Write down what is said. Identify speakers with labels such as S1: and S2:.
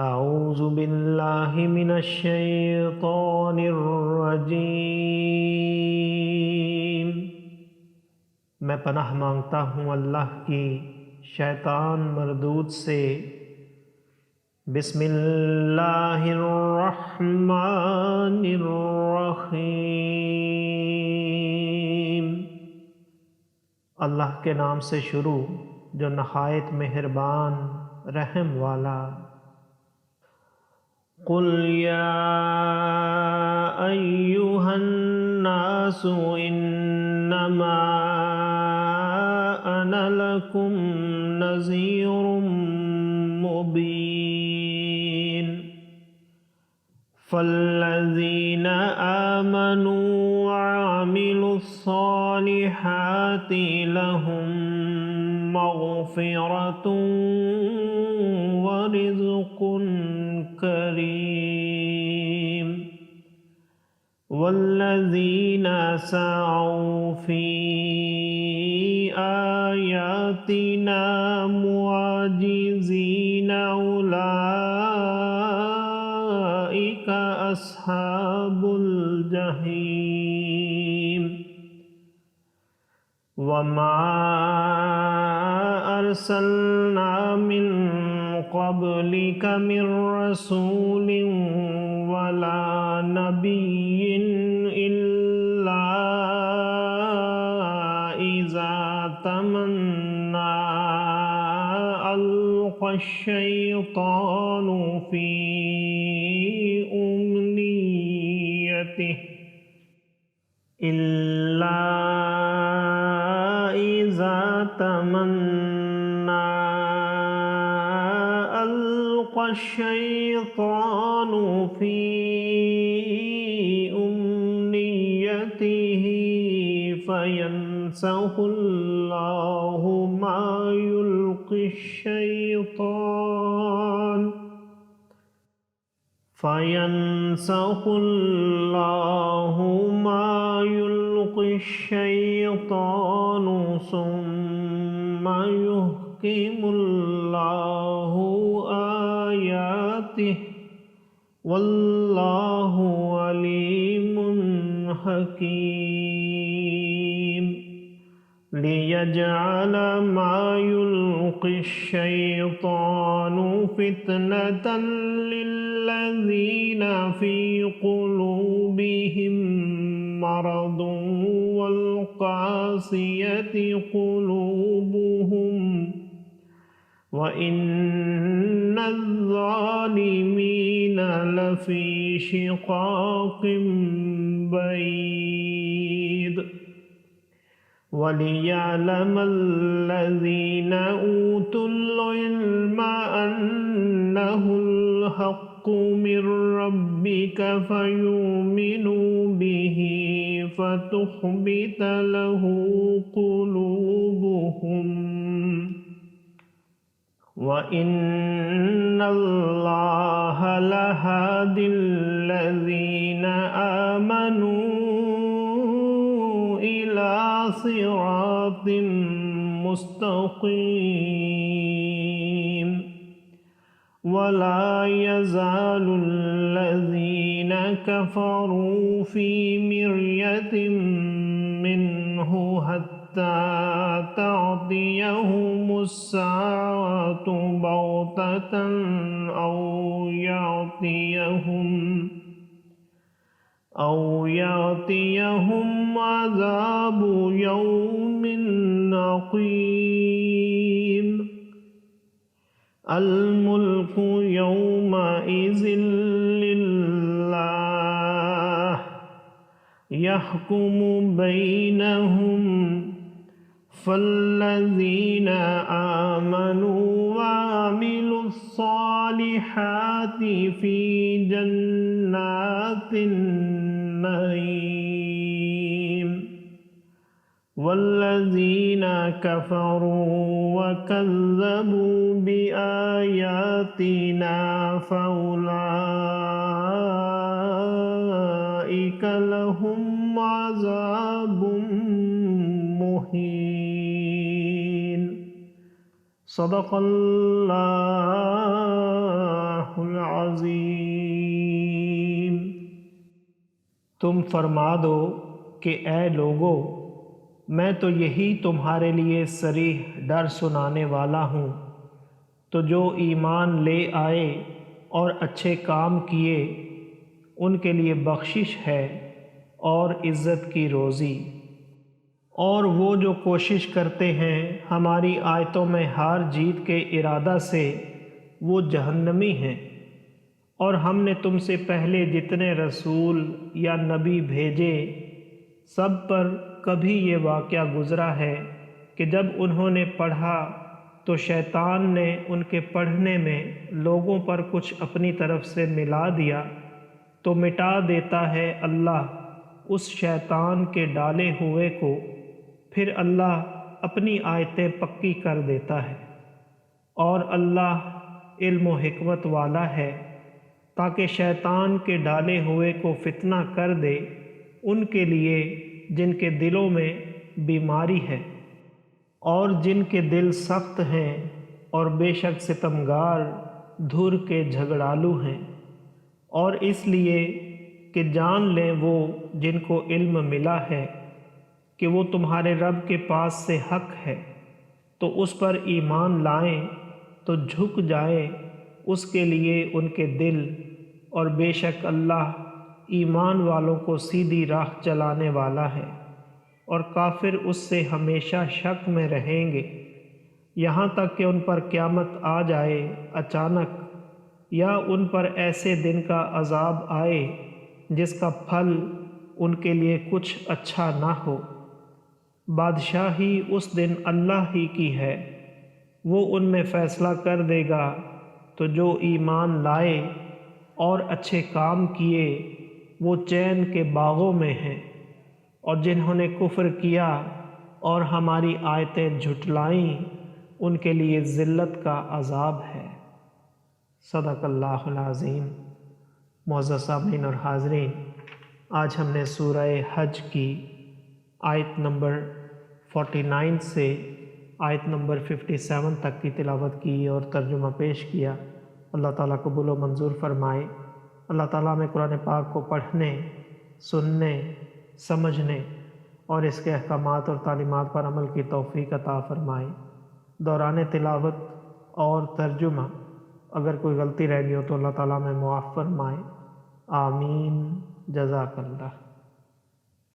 S1: اعوذ باللہ من الشیطان الرجیم، میں پناہ مانگتا ہوں اللہ کی شیطان مردود سے۔ بسم اللہ الرحمن الرحیم، اللہ کے نام سے شروع جو نہایت مہربان رحم والا۔ قل یا ایھا الناس انما انا لکم نذیر مبین، فالذین آمنوا وعملوا الصالحات لهم مغفرۃ ورزق کریم، والذین سعوا فی آیاتنا معاجزین اولئک اصحاب الجحیم۔ وما ارسلنا من قبلك من رسول ولا نبي إلا إذا تمنى ألقى الشيطان في أمنيته الشیطان فی امنیته فینسخ اللہ ما یلقی الشیطان ثم يحكم اللہ آیاتہ واللہ علیم حکیم۔ لیجعل ما یلقی الشیطان فتنة للذین فی قلوبهم مرض والقاسیة قلوبهم وَإِنَّ الظَّالِمِينَ لَفِي شِقَاقٍ بَعِيدٍ۔ وَلِيَعْلَمَ الَّذِينَ أُوتُوا الْعِلْمَ أَنَّهُ الْحَقُّ مِنْ رَبِّكَ فَيُؤْمِنُوا بِهِ فَتُخْبِتَ لَهُ قُلُوبُهُمْ، وَإِنَّ اللَّهَ لَهَادِ الَّذِينَ آمَنُوا إِلَى صِرَاطٍ مُسْتَقِيمٍ۔ وَلَا يَزَالُ الَّذِينَ كَفَرُوا فِي مِرْيَةٍ مِّنْهُ حَتَّى تَأْتِيَهُمُ السَّاعَةُ بَغْتَةً أَوْ يَأْتِيَهُمْ عَذَابُ يَوْمٍ عَقِيمٍ۔ الْمُلْكُ يَوْمَئِذٍ لِلَّهِ يَحْكُمُ بَيْنَهُمْ، فَالَّذِينَ آمَنُوا وَعَمِلُوا الصَّالِحَاتِ فِي جَنَّاتِ النَّعِيمِ، وَالَّذِينَ كَفَرُوا وَكَذَّبُوا بِآيَاتِنَا فَأُولَئِكَ لَهُمْ عَذَابٌ مُّهِينٌ۔ صدق اللہ العظیم۔ تم فرما دو کہ اے لوگو، میں تو یہی تمہارے لیے صریح ڈر سنانے والا ہوں، تو جو ایمان لے آئے اور اچھے کام کیے ان کے لیے بخشش ہے اور عزت کی روزی، اور وہ جو کوشش کرتے ہیں ہماری آیتوں میں ہار جیت کے ارادہ سے وہ جہنمی ہیں۔ اور ہم نے تم سے پہلے جتنے رسول یا نبی بھیجے سب پر کبھی یہ واقعہ گزرا ہے کہ جب انہوں نے پڑھا تو شیطان نے ان کے پڑھنے میں لوگوں پر کچھ اپنی طرف سے ملا دیا، تو مٹا دیتا ہے اللہ اس شیطان کے ڈالے ہوئے کو، پھر اللہ اپنی آیتیں پکی کر دیتا ہے۔ اور اللہ علم و حکمت والا ہے تاکہ شیطان کے ڈالے ہوئے کو فتنہ کر دے ان کے لیے جن کے دلوں میں بیماری ہے، اور جن کے دل سخت ہیں، اور بے شک ستمگار دھر کے جھگڑالو ہیں۔ اور اس لیے کہ جان لیں وہ جن کو علم ملا ہے کہ وہ تمہارے رب کے پاس سے حق ہے، تو اس پر ایمان لائیں تو جھک جائیں اس کے لیے ان کے دل، اور بے شک اللہ ایمان والوں کو سیدھی راہ چلانے والا ہے، اور کافر اس سے ہمیشہ شک میں رہیں گے یہاں تک کہ ان پر قیامت آ جائے اچانک، یا ان پر ایسے دن کا عذاب آئے جس کا پھل ان کے لیے کچھ اچھا نہ ہو۔ بادشاہی اس دن اللہ ہی کی ہے، وہ ان میں فیصلہ کر دے گا، تو جو ایمان لائے اور اچھے کام کیے وہ چین کے باغوں میں ہیں، اور جنہوں نے کفر کیا اور ہماری آیتیں جھٹلائیں ان کے لیے ذلت کا عذاب ہے۔ صدق اللہ العظیم۔ معزز سامعین اور حاضرین، آج ہم نے سورہ حج کی آیت نمبر 49 سے آیت نمبر 57 تک کی تلاوت کی اور ترجمہ پیش کیا۔ اللہ تعالیٰ قبول و منظور فرمائے۔ اللہ تعالیٰ میں قرآن پاک کو پڑھنے، سننے، سمجھنے اور اس کے احکامات اور تعلیمات پر عمل کی توفیق عطا فرمائے۔ دوران تلاوت اور ترجمہ اگر کوئی غلطی رہ گئی ہو تو اللہ تعالیٰ میں معاف فرمائے۔ آمین۔ جزاک اللہ۔